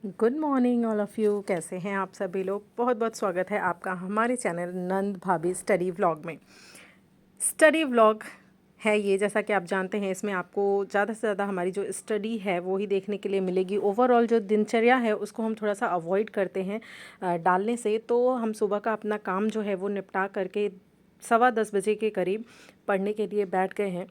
Good morning all of you. कैसे हैं आप सभी लोग। बहुत बहुत स्वागत है आपका हमारे चैनल नंद भाभी स्टडी व्लॉग में। स्टडी व्लॉग है ये, जैसा कि आप जानते हैं, इसमें आपको ज़्यादा से ज़्यादा हमारी जो स्टडी है वो ही देखने के लिए मिलेगी। ओवरऑल जो दिनचर्या है उसको हम थोड़ा सा अवॉइड करते हैं डालने से। तो हम सुबह का अपना काम जो है वो निपटा करके 10:15 बजे के करीब पढ़ने के लिए बैठ गए हैं।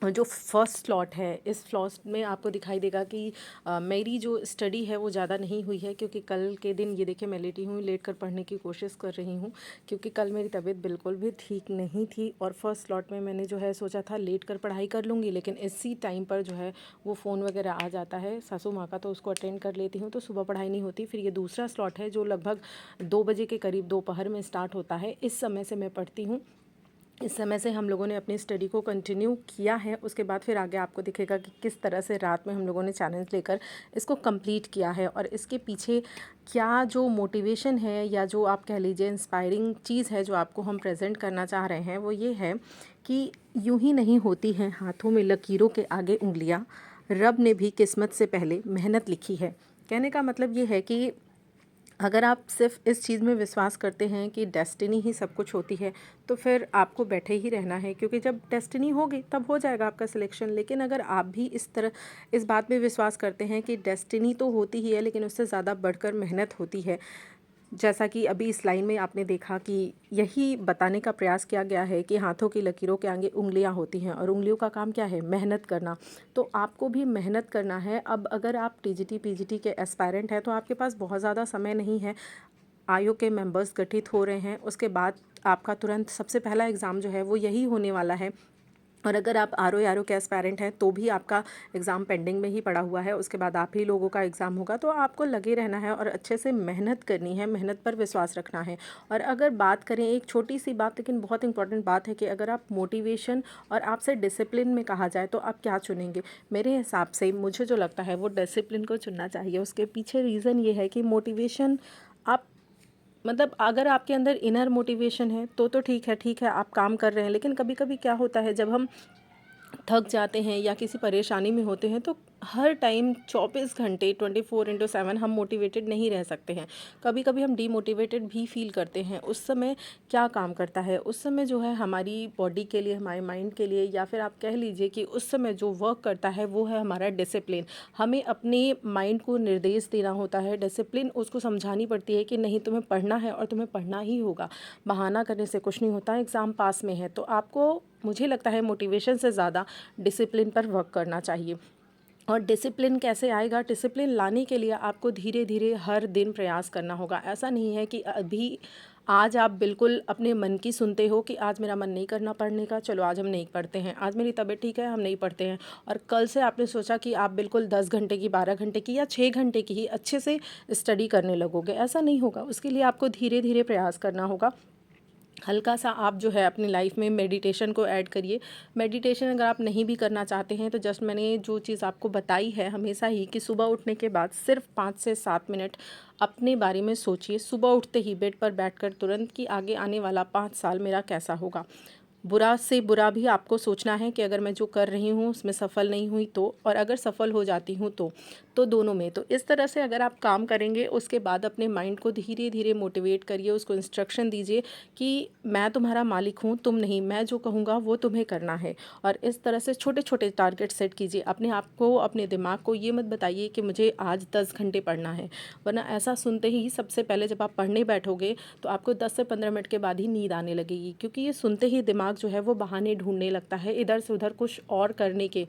और जो फर्स्ट स्लॉट है, इस स्लॉट में आपको दिखाई देगा कि मेरी जो स्टडी है वो ज़्यादा नहीं हुई है, क्योंकि कल के दिन ये देखिए मैं लेटी हूँ, लेट कर पढ़ने की कोशिश कर रही हूँ, क्योंकि कल मेरी तबीयत बिल्कुल भी ठीक नहीं थी। और फर्स्ट स्लॉट में मैंने जो है सोचा था लेट कर पढ़ाई कर लूँगी, लेकिन इसी टाइम पर जो है वो फ़ोन वगैरह आ जाता है सासू माँ का, तो उसको अटेंड कर लेती हूँ, तो सुबह पढ़ाई नहीं होती। फिर ये दूसरा स्लॉट है जो लगभग 2 बजे के करीब दोपहर में स्टार्ट होता है। इस समय से मैं पढ़ती हूँ। इस समय से हम लोगों ने अपनी स्टडी को कंटिन्यू किया है। उसके बाद फिर आगे आपको दिखेगा कि किस तरह से रात में हम लोगों ने चैलेंज लेकर इसको कंप्लीट किया है, और इसके पीछे क्या जो मोटिवेशन है या जो आप कह लीजिए इंस्पायरिंग चीज़ है जो आपको हम प्रेजेंट करना चाह रहे हैं, वो ये है कि यूं ही नहीं होती हैं हाथों में लकीरों के आगे उंगलियां, रब ने भी किस्मत से पहले मेहनत लिखी है। कहने का मतलब ये है कि अगर आप सिर्फ इस चीज़ में विश्वास करते हैं कि डेस्टिनी ही सब कुछ होती है, तो फिर आपको बैठे ही रहना है, क्योंकि जब डेस्टिनी होगी तब हो जाएगा आपका सिलेक्शन। लेकिन अगर आप भी इस बात में विश्वास करते हैं कि डेस्टिनी तो होती ही है, लेकिन उससे ज़्यादा बढ़कर मेहनत होती है, जैसा कि अभी इस लाइन में आपने देखा कि यही बताने का प्रयास किया गया है कि हाथों की लकीरों के आगे उंगलियां होती हैं, और उंगलियों का काम क्या है, मेहनत करना। तो आपको भी मेहनत करना है। अब अगर आप टीजीटी पीजीटी के एस्पायरेंट हैं तो आपके पास बहुत ज़्यादा समय नहीं है। आयोग के मेंबर्स गठित हो रहे हैं, उसके बाद आपका तुरंत सबसे पहला एग्ज़ाम जो है वो यही होने वाला है। और अगर आप आर ओ के एस्पायरेंट हैं तो भी आपका एग्ज़ाम पेंडिंग में ही पड़ा हुआ है। उसके बाद आप ही लोगों का एग्ज़ाम होगा, तो आपको लगे रहना है और अच्छे से मेहनत करनी है, मेहनत पर विश्वास रखना है। और अगर बात करें, एक छोटी सी बात लेकिन बहुत इंपॉर्टेंट बात है, कि अगर आप मोटिवेशन और आपसे डिसिप्लिन में कहा जाए तो आप क्या चुनेंगे। मेरे हिसाब से मुझे जो लगता है वो डिसिप्लिन को चुनना चाहिए। उसके पीछे रीज़न ये है कि मोटिवेशन आप, मतलब अगर आपके अंदर इनर मोटिवेशन है तो ठीक है आप काम कर रहे हैं। लेकिन कभी कभी क्या होता है, जब हम थक जाते हैं या किसी परेशानी में होते हैं, तो हर टाइम 24 घंटे 24/7 हम मोटिवेटेड नहीं रह सकते हैं। कभी कभी हम डीमोटिवेटेड भी फील करते हैं। उस समय क्या काम करता है, उस समय जो है हमारी बॉडी के लिए, हमारे माइंड के लिए, या फिर आप कह लीजिए कि उस समय जो वर्क करता है वो है हमारा डिसिप्लिन। हमें अपने माइंड को निर्देश देना होता है, डिसिप्लिन उसको समझानी पड़ती है कि नहीं, तुम्हें पढ़ना है और तुम्हें पढ़ना ही होगा। बहाना करने से कुछ नहीं होता। एग्ज़ाम पास में है तो आपको, मुझे लगता है, मोटिवेशन से ज़्यादा डिसिप्लिन पर वर्क करना चाहिए। और डिसिप्लिन कैसे आएगा, डिसिप्लिन लाने के लिए आपको धीरे धीरे हर दिन प्रयास करना होगा। ऐसा नहीं है कि अभी आज आप बिल्कुल अपने मन की सुनते हो कि आज मेरा मन नहीं करना पढ़ने का, चलो आज हम नहीं पढ़ते हैं, आज मेरी तबीयत ठीक है हम नहीं पढ़ते हैं। और कल से आपने सोचा कि आप बिल्कुल 10 घंटे की, 12 घंटे की या 6 घंटे की ही अच्छे से स्टडी करने लगोगे। ऐसा नहीं होगा। उसके लिए आपको धीरे धीरे प्रयास करना होगा। हल्का सा आप जो है अपनी लाइफ में मेडिटेशन को ऐड करिए। मेडिटेशन अगर आप नहीं भी करना चाहते हैं तो जस्ट मैंने जो चीज़ आपको बताई है हमेशा ही, कि सुबह उठने के बाद सिर्फ 5 से 7 मिनट अपने बारे में सोचिए। सुबह उठते ही बेड पर बैठकर तुरंत, कि आगे आने वाला 5 साल मेरा कैसा होगा। बुरा से बुरा भी आपको सोचना है कि अगर मैं जो कर रही हूँ उसमें सफल नहीं हुई तो, और अगर सफल हो जाती हूँ तो दोनों में। तो इस तरह से अगर आप काम करेंगे, उसके बाद अपने माइंड को धीरे धीरे मोटिवेट करिए, उसको इंस्ट्रक्शन दीजिए कि मैं तुम्हारा मालिक हूँ, तुम नहीं, मैं जो कहूँगा वो तुम्हें करना है। और इस तरह से छोटे छोटे टारगेट सेट कीजिए। अपने आप को, अपने दिमाग को ये मत बताइए कि मुझे आज 10 घंटे पढ़ना है, वरना ऐसा सुनते ही सबसे पहले जब आप पढ़ने बैठोगे तो आपको 10 से 15 मिनट के बाद ही नींद आने लगेगी, क्योंकि ये सुनते ही दिमाग जो है वो बहाने ढूंढने लगता है इधर से उधर कुछ और करने के।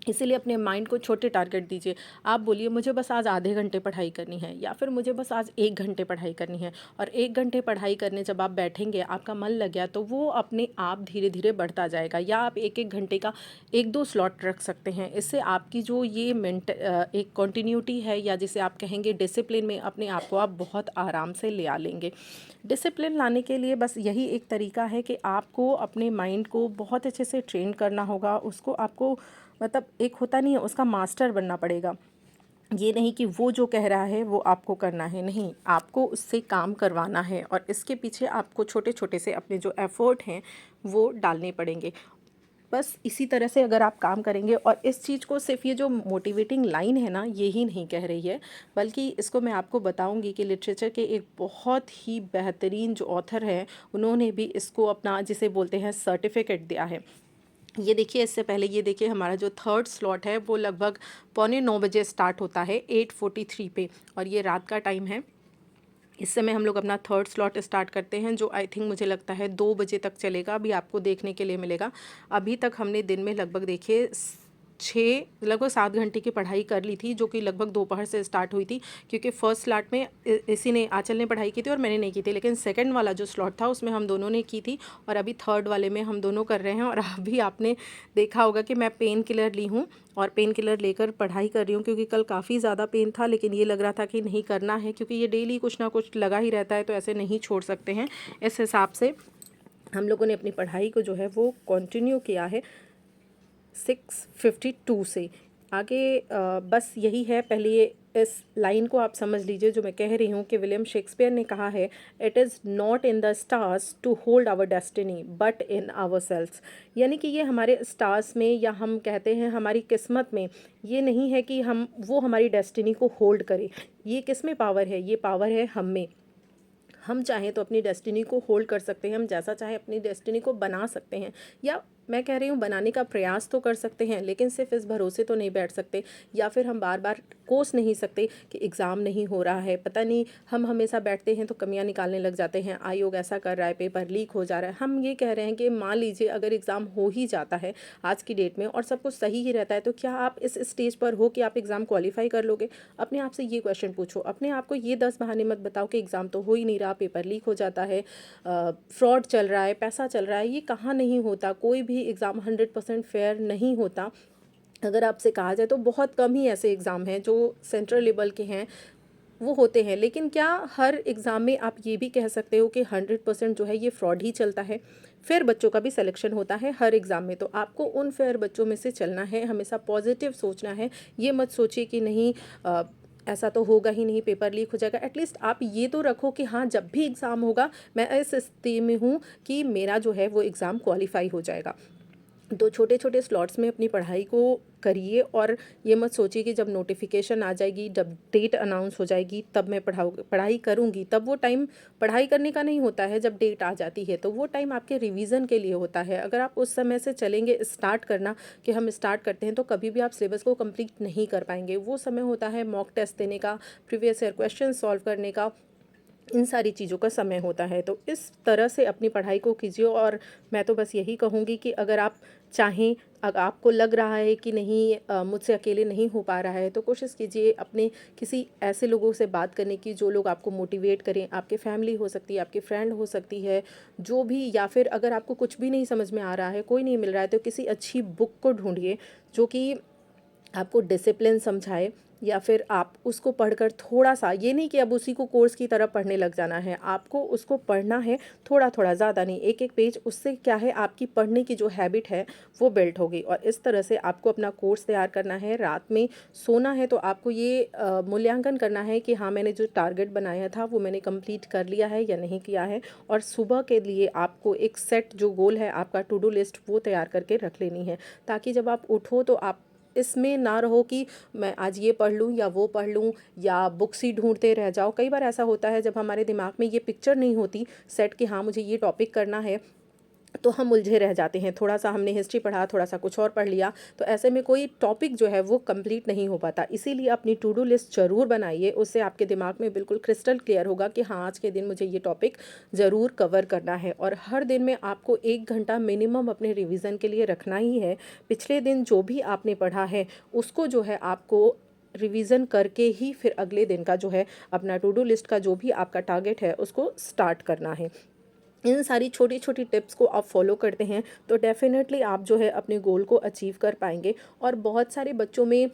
इसीलिए अपने माइंड को छोटे टारगेट दीजिए। आप बोलिए मुझे बस आज आधे घंटे पढ़ाई करनी है, या फिर मुझे बस आज 1 घंटे पढ़ाई करनी है। और 1 घंटे पढ़ाई करने जब आप बैठेंगे, आपका मन लग गया, तो वो अपने आप धीरे धीरे बढ़ता जाएगा। या आप एक एक घंटे का 1-2 स्लॉट रख सकते हैं। इससे आपकी जो ये एक कंटिन्यूटी है, या जिसे आप कहेंगे डिसिप्लिन में, अपने आप को आप बहुत आराम से ले आ लेंगे। डिसिप्लिन लाने के लिए बस यही एक तरीका है कि आपको अपने माइंड को बहुत अच्छे से ट्रेन करना होगा। उसको आपको, मतलब एक होता नहीं है, उसका मास्टर बनना पड़ेगा। ये नहीं कि वो जो कह रहा है वो आपको करना है, नहीं, आपको उससे काम करवाना है। और इसके पीछे आपको छोटे छोटे से अपने जो एफ़र्ट हैं वो डालने पड़ेंगे। बस इसी तरह से अगर आप काम करेंगे, और इस चीज़ को सिर्फ ये जो मोटिवेटिंग लाइन है ना ये ही नहीं कह रही है, बल्कि इसको मैं आपको बताऊंगी कि लिटरेचर के एक बहुत ही बेहतरीन जो ऑथर हैं उन्होंने भी इसको अपना जिसे बोलते हैं सर्टिफिकेट दिया है। ये देखिए, इससे पहले ये देखिए हमारा जो थर्ड स्लॉट है वो लगभग 8:45 स्टार्ट होता है 8:43 पे, और ये रात का टाइम है। इस समय हम लोग अपना थर्ड स्लॉट स्टार्ट करते हैं, जो आई थिंक मुझे लगता है 2 बजे तक चलेगा, अभी आपको देखने के लिए मिलेगा। अभी तक हमने दिन में लगभग देखिए 6 लगभग 7 घंटे की पढ़ाई कर ली थी, जो कि लगभग दोपहर से स्टार्ट हुई थी, क्योंकि फर्स्ट स्लॉट में इसी ने आंचल ने पढ़ाई की थी और मैंने नहीं की थी, लेकिन सेकंड वाला जो स्लॉट था उसमें हम दोनों ने की थी, और अभी थर्ड वाले में हम दोनों कर रहे हैं। और अभी आपने देखा होगा कि मैं पेन किलर ली हूँ और पेन किलर लेकर पढ़ाई कर रही हूँ, क्योंकि कल काफ़ी ज़्यादा पेन था, लेकिन ये लग रहा था कि नहीं करना है, क्योंकि ये डेली कुछ ना कुछ लगा ही रहता है, तो ऐसे नहीं छोड़ सकते हैं। इस हिसाब से हम लोगों ने अपनी पढ़ाई को जो है वो कंटिन्यू किया है 6:52 से आगे। बस यही है, पहले ये इस लाइन को आप समझ लीजिए जो मैं कह रही हूँ कि विलियम शेक्सपियर ने कहा है, it is not in the stars to hold our destiny but in our selves. यानी कि ये हमारे स्टार्स में, या हम कहते हैं हमारी किस्मत में, ये नहीं है कि हम वो हमारी डेस्टिनी को होल्ड करें। ये किस में पावर है? ये पावर है हम में। हम चाहें तो अपनी डेस्टिनी को होल्ड कर सकते हैं, हम जैसा चाहें अपनी डेस्टिनी को बना सकते हैं, या मैं कह रही हूँ बनाने का प्रयास तो कर सकते हैं, लेकिन सिर्फ इस भरोसे तो नहीं बैठ सकते, या फिर हम बार बार कोस नहीं सकते कि एग्ज़ाम नहीं हो रहा है, पता नहीं, हम हमेशा बैठते हैं तो कमियां निकालने लग जाते हैं, आयोग ऐसा कर रहा है, पेपर लीक हो जा रहा है। हम ये कह रहे हैं कि मान लीजिए अगर एग्ज़ाम हो ही जाता है आज की डेट में और सब कुछ सही ही रहता है, तो क्या आप इस स्टेज पर हो कि आप एग्ज़ाम क्वालिफाई कर लोगे? अपने आप से ये क्वेश्चन पूछो, अपने आप को ये 10 बहाने मत बताओ कि एग्ज़ाम तो हो ही नहीं रहा, पेपर लीक हो जाता है, फ्रॉड चल रहा है, पैसा चल रहा है। ये कहाँ नहीं होता, कोई भी एग्ज़ाम 100% फेयर नहीं होता। अगर आपसे कहा जाए तो बहुत कम ही ऐसे एग्ज़ाम हैं जो सेंट्रल लेवल के हैं, वो होते हैं, लेकिन क्या हर एग्ज़ाम में आप ये भी कह सकते हो कि 100% जो है ये फ्रॉड ही चलता है? फेयर बच्चों का भी सिलेक्शन होता है हर एग्ज़ाम में, तो आपको उन फेयर बच्चों में से चलना है, हमेशा पॉजिटिव सोचना है। ये मत सोचिए कि नहीं ऐसा तो होगा ही नहीं, पेपर लीक हो जाएगा। एटलीस्ट आप ये तो रखो कि हाँ, जब भी एग्ज़ाम होगा मैं इस स्थिति में हूँ कि मेरा जो है वो एग्ज़ाम क्वालिफाई हो जाएगा। तो छोटे छोटे स्लॉट्स में अपनी पढ़ाई को करिए, और ये मत सोचिए कि जब नोटिफिकेशन आ जाएगी, जब डेट अनाउंस हो जाएगी तब मैं पढ़ाई करूँगी। तब वो टाइम पढ़ाई करने का नहीं होता है, जब डेट आ जाती है तो वो टाइम आपके रिवीजन के लिए होता है। अगर आप उस समय से चलेंगे, स्टार्ट करना कि हम स्टार्ट करते हैं, तो कभी भी आप सिलेबस को कंप्लीट नहीं कर पाएंगे। वो समय होता है मॉक टेस्ट देने का, प्रीवियस ईयर क्वेश्चन सॉल्व करने का, इन सारी चीज़ों का समय होता है। तो इस तरह से अपनी पढ़ाई को कीजिए, और मैं तो बस यही कहूँगी कि अगर आप चाहें, अगर आपको लग रहा है कि नहीं मुझसे अकेले नहीं हो पा रहा है, तो कोशिश कीजिए अपने किसी ऐसे लोगों से बात करने की जो लोग आपको मोटिवेट करें। आपके फैमिली हो सकती है, आपके फ्रेंड हो सकती है, जो भी, या फिर अगर आपको कुछ भी नहीं समझ में आ रहा है, कोई नहीं मिल रहा है, तो किसी अच्छी बुक को ढूंढिए जो कि आपको डिसिप्लिन समझाए, या फिर आप उसको पढ़कर थोड़ा सा, ये नहीं कि अब उसी को कोर्स की तरह पढ़ने लग जाना है, आपको उसको पढ़ना है थोड़ा थोड़ा, ज़्यादा नहीं, एक एक पेज। उससे क्या है, आपकी पढ़ने की जो हैबिट है वो बिल्ड होगी, और इस तरह से आपको अपना कोर्स तैयार करना है। रात में सोना है तो आपको ये मूल्यांकन करना है कि हाँ, मैंने जो टारगेट बनाया था वो मैंने कंप्लीट कर लिया है या नहीं किया है, और सुबह के लिए आपको एक सेट जो गोल है आपका, टू डू लिस्ट, वो तैयार करके रख लेनी है, ताकि जब आप उठो तो आप इसमें ना रहो कि मैं आज ये पढ़ लूँ या वो पढ़ लूँ, या बुक्स ही ढूंढते रह जाओ। कई बार ऐसा होता है जब हमारे दिमाग में ये पिक्चर नहीं होती सेट कि हाँ मुझे ये टॉपिक करना है, तो हम उलझे रह जाते हैं। थोड़ा सा हमने हिस्ट्री पढ़ा, थोड़ा सा कुछ और पढ़ लिया, तो ऐसे में कोई टॉपिक जो है वो कंप्लीट नहीं हो पाता। इसीलिए अपनी टू डू लिस्ट ज़रूर बनाइए, उससे आपके दिमाग में बिल्कुल क्रिस्टल क्लियर होगा कि हाँ, आज के दिन मुझे ये टॉपिक ज़रूर कवर करना है। और हर दिन में आपको 1 घंटा मिनिमम अपने रिवीजन के लिए रखना ही है। पिछले दिन जो भी आपने पढ़ा है उसको जो है आपको रिवीजन करके ही फिर अगले दिन का जो है अपना टू डू लिस्ट का जो भी आपका टारगेट है उसको स्टार्ट करना है। इन सारी छोटी छोटी टिप्स को आप फॉलो करते हैं तो डेफिनेटली आप जो है अपने गोल को अचीव कर पाएंगे। और बहुत सारे बच्चों में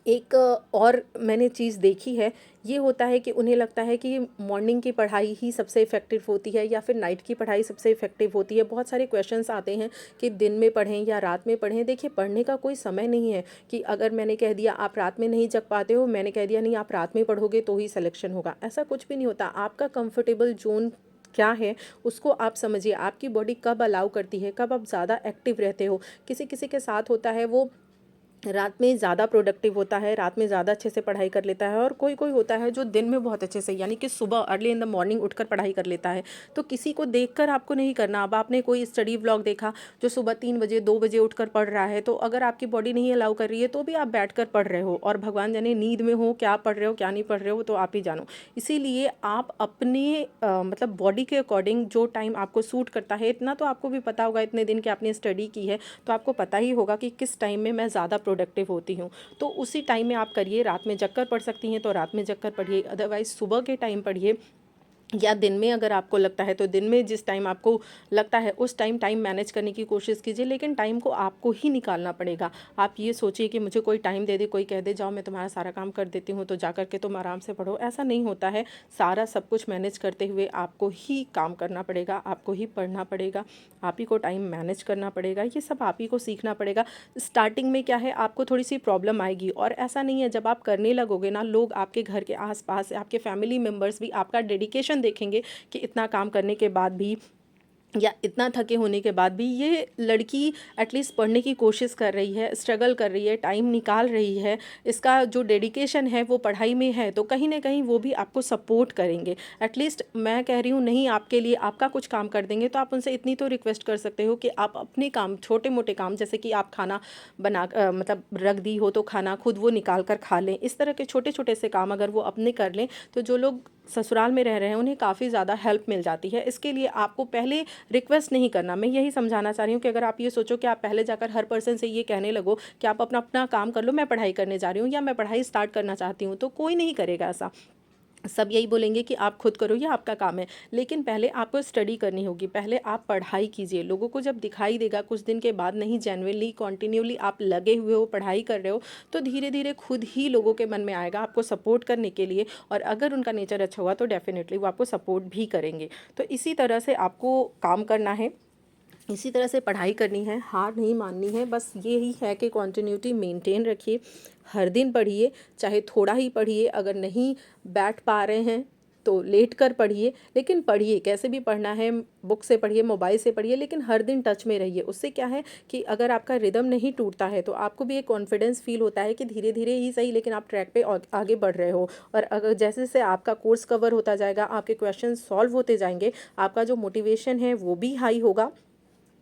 एक और मैंने चीज़ देखी है, ये होता है कि उन्हें लगता है कि मॉर्निंग की पढ़ाई ही सबसे इफ़ेक्टिव होती है या फिर नाइट की पढ़ाई सबसे इफ़ेक्टिव होती है। बहुत सारे क्वेश्चंस आते हैं कि दिन में पढ़ें या रात में पढ़ें। देखिए, पढ़ने का कोई समय नहीं है कि अगर मैंने कह दिया आप रात में नहीं जग पाते हो, मैंने कह दिया नहीं आप रात में पढ़ोगे तो ही सिलेक्शन होगा, ऐसा कुछ भी नहीं होता। आपका कंफर्टेबल जोन क्या है उसको आप समझिए। आपकी बॉडी कब अलाउ करती है, कब आप ज़्यादा एक्टिव रहते हो। किसी किसी के साथ होता है वो रात में ज़्यादा प्रोडक्टिव होता है, रात में ज़्यादा अच्छे से पढ़ाई कर लेता है, और कोई कोई होता है जो दिन में बहुत अच्छे से, यानी कि सुबह अर्ली इन द मॉर्निंग उठकर पढ़ाई कर लेता है। तो किसी को देखकर आपको नहीं करना। अब आपने कोई स्टडी व्लॉग देखा जो सुबह 3 बजे 2 बजे उठकर पढ़ रहा है, तो अगर आपकी बॉडी नहीं अलाउ कर रही है तो भी आप बैठकर पढ़ रहे हो, और भगवान जाने नींद में हो, क्या पढ़ रहे हो क्या नहीं पढ़ रहे हो तो आप ही जानो। इसीलिए आप अपने मतलब बॉडी के अकॉर्डिंग जो टाइम आपको सूट करता है, इतना तो आपको भी पता होगा, इतने दिन की आपने स्टडी की है तो आपको पता ही होगा कि किस टाइम में मैं ज़्यादा प्रोडक्टिव होती हूँ। तो उसी टाइम में आप करिए। रात में जगकर पढ़ सकती हैं तो रात में जगकर पढ़िए, अदरवाइज़ सुबह के टाइम पढ़िए, या दिन में अगर आपको लगता है तो दिन में जिस टाइम आपको लगता है उस टाइम मैनेज करने की कोशिश कीजिए, लेकिन टाइम को आपको ही निकालना पड़ेगा। आप ये सोचिए कि मुझे कोई टाइम दे दे, कोई कह दे जाओ मैं तुम्हारा सारा काम कर देती हूँ तो जा कर के तुम आराम से पढ़ो, ऐसा नहीं होता है। सारा सब कुछ मैनेज करते हुए आपको ही काम करना पड़ेगा, आपको ही पढ़ना पड़ेगा, आप ही को टाइम मैनेज करना पड़ेगा, ये सब आप ही को सीखना पड़ेगा। स्टार्टिंग में क्या है, आपको थोड़ी सी प्रॉब्लम आएगी, और ऐसा नहीं है, जब आप करने लगोगे ना, लोग आपके घर के आसपास, आपके फैमिली मेम्बर्स भी आपका डेडिकेशन देखेंगे कि इतना काम करने के बाद भी या इतना थके होने के बाद भी ये लड़की एटलीस्ट पढ़ने की कोशिश कर रही है, स्ट्रगल कर रही है, टाइम निकाल रही है, इसका जो डेडिकेशन है वो पढ़ाई में है, तो कहीं ना कहीं वो भी आपको सपोर्ट करेंगे। एटलीस्ट मैं कह रही हूँ नहीं आपके लिए आपका कुछ काम कर देंगे, तो आप उनसे इतनी तो रिक्वेस्ट कर सकते हो कि आप अपने काम, छोटे मोटे काम, जैसे कि आप खाना बना मतलब रख दी हो तो खाना खुद वो निकाल कर खा लें, इस तरह के छोटे छोटे से काम अगर वो अपने कर लें तो जो लोग ससुराल में रह रहे हैं उन्हें काफ़ी ज़्यादा हेल्प मिल जाती है। इसके लिए आपको पहले रिक्वेस्ट नहीं करना। मैं यही समझाना चाह रही हूँ कि अगर आप ये सोचो कि आप पहले जाकर हर पर्सन से ये कहने लगो कि आप अपना अपना काम कर लो, मैं पढ़ाई करने जा रही हूँ या मैं पढ़ाई स्टार्ट करना चाहती हूँ, तो कोई नहीं करेगा ऐसा। सब यही बोलेंगे कि आप खुद करो, ये आपका काम है। लेकिन पहले आपको स्टडी करनी होगी, पहले आप पढ़ाई कीजिए। लोगों को जब दिखाई देगा कुछ दिन के बाद, नहीं जेन्युइनली कॉन्टिन्यूली आप लगे हुए हो, पढ़ाई कर रहे हो, तो धीरे धीरे खुद ही लोगों के मन में आएगा आपको सपोर्ट करने के लिए, और अगर उनका नेचर अच्छा हुआ तो डेफिनेटली वो आपको सपोर्ट भी करेंगे। तो इसी तरह से आपको काम करना है, इसी तरह से पढ़ाई करनी है, हार नहीं माननी है। बस यही है कि कॉन्टिन्यूटी मेंटेन रखिए, हर दिन पढ़िए, चाहे थोड़ा ही पढ़िए, अगर नहीं बैठ पा रहे हैं तो लेट कर पढ़िए, लेकिन पढ़िए। कैसे भी पढ़ना है, बुक से पढ़िए, मोबाइल से पढ़िए, लेकिन हर दिन टच में रहिए। उससे क्या है कि अगर आपका रिदम नहीं टूटता है तो आपको भी एक कॉन्फिडेंस फील होता है कि धीरे धीरे ही सही लेकिन आप ट्रैक पे आगे बढ़ रहे हो। और अगर जैसे जैसे आपका कोर्स कवर होता जाएगा, आपके क्वेश्चन सॉल्व होते जाएंगे, आपका जो मोटिवेशन है वो भी हाई होगा।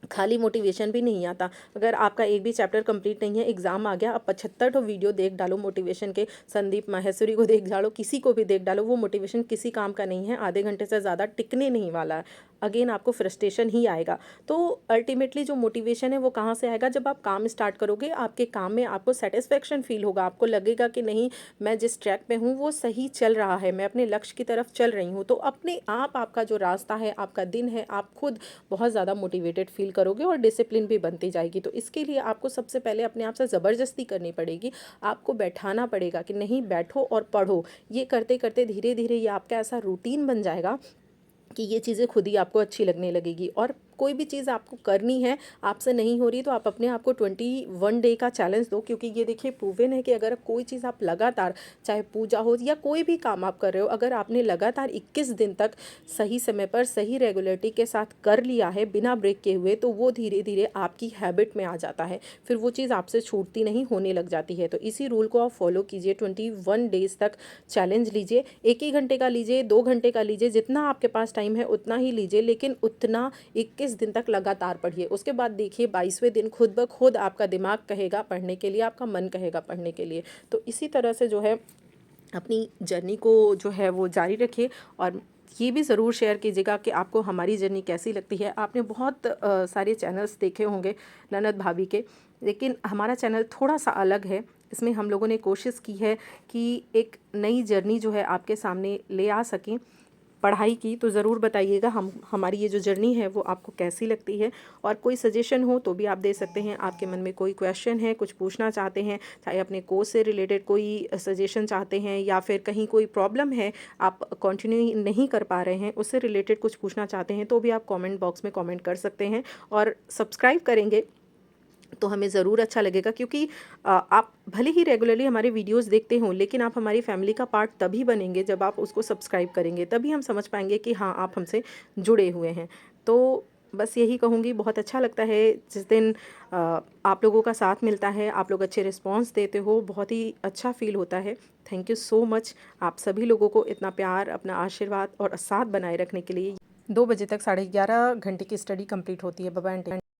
खाली मोटिवेशन भी नहीं आता। अगर आपका एक भी चैप्टर कंप्लीट नहीं है, एग्जाम आ गया, अब 75 वीडियो देख डालो मोटिवेशन के, संदीप माहेश्वरी को देख डालो, किसी को भी देख डालो, वो मोटिवेशन किसी काम का नहीं है, आधे घंटे से ज़्यादा टिकने नहीं वाला है। अगेन आपको फ्रस्ट्रेशन ही आएगा। तो अल्टीमेटली जो मोटिवेशन है वो कहाँ से आएगा, जब आप काम स्टार्ट करोगे, आपके काम में आपको सेटिस्फेक्शन फील होगा, आपको लगेगा कि नहीं मैं जिस ट्रैक पे हूँ वो सही चल रहा है, मैं अपने लक्ष्य की तरफ चल रही हूँ। तो अपने आप आपका जो रास्ता है, आपका दिन है, आप खुद बहुत ज़्यादा मोटिवेटेड फील करोगे और डिसिप्लिन भी बनती जाएगी। तो इसके लिए आपको सबसे पहले अपने आप से ज़बरदस्ती करनी पड़ेगी, आपको बैठाना पड़ेगा कि नहीं बैठो और पढ़ो। ये करते करते धीरे धीरे ये आपका ऐसा रूटीन बन जाएगा कि ये चीज़ें खुद ही आपको अच्छी लगने लगेगी। और कोई भी चीज़ आपको करनी है, आपसे नहीं हो रही, तो आप अपने आप को 21 डे का चैलेंज दो, क्योंकि ये देखिए प्रूवन है कि अगर कोई चीज़ आप लगातार, चाहे पूजा हो या कोई भी काम आप कर रहे हो, अगर आपने लगातार 21 दिन तक सही समय पर सही रेगुलरिटी के साथ कर लिया है बिना ब्रेक किए हुए, तो वो धीरे धीरे आपकी हैबिट में आ जाता है, फिर वो चीज़ आपसे छूटती नहीं, होने लग जाती है। तो इसी रूल को आप फॉलो कीजिए, 21 डेज़ तक चैलेंज लीजिए। 1 ही घंटे का लीजिए, 2 घंटे का लीजिए, जितना आपके पास टाइम है उतना ही लीजिए, लेकिन उतना 21 दिन तक लगातार पढ़िए। उसके बाद देखिए 22वें दिन खुद ब खुद आपका दिमाग कहेगा पढ़ने के लिए, आपका मन कहेगा पढ़ने के लिए। तो इसी तरह से जो है अपनी जर्नी को जो है वो जारी रखिए, और ये भी ज़रूर शेयर कीजिएगा कि आपको हमारी जर्नी कैसी लगती है। आपने बहुत सारे चैनल्स देखे होंगे ननद भाभी के, लेकिन हमारा चैनल थोड़ा सा अलग है। इसमें हम लोगों ने कोशिश की है कि एक नई जर्नी जो है आपके सामने ले आ सकें पढ़ाई की। तो ज़रूर बताइएगा हमारी ये जो जर्नी है वो आपको कैसी लगती है, और कोई सजेशन हो तो भी आप दे सकते हैं। आपके मन में कोई क्वेश्चन है, कुछ पूछना चाहते हैं, चाहे अपने कोर्स से रिलेटेड कोई सजेशन चाहते हैं, या फिर कहीं कोई प्रॉब्लम है आप कंटिन्यू नहीं कर पा रहे हैं, उससे रिलेटेड कुछ पूछना चाहते हैं, तो भी आप कमेंट बॉक्स में कमेंट कर सकते हैं। और सब्सक्राइब करेंगे तो हमें ज़रूर अच्छा लगेगा, क्योंकि आप भले ही रेगुलरली हमारे वीडियोस देखते हों, लेकिन आप हमारी फैमिली का पार्ट तभी बनेंगे जब आप उसको सब्सक्राइब करेंगे, तभी हम समझ पाएंगे कि हाँ, आप हमसे जुड़े हुए हैं। तो बस यही कहूँगी, बहुत अच्छा लगता है जिस दिन आप लोगों का साथ मिलता है, आप लोग अच्छे रिस्पॉन्स देते हो, बहुत ही अच्छा फील होता है। थैंक यू सो मच आप सभी लोगों को इतना प्यार, अपना आशीर्वाद और साथ बनाए रखने के लिए। 2 बजे तक 11:30 घंटे की स्टडी कंप्लीट होती है। Bye bye.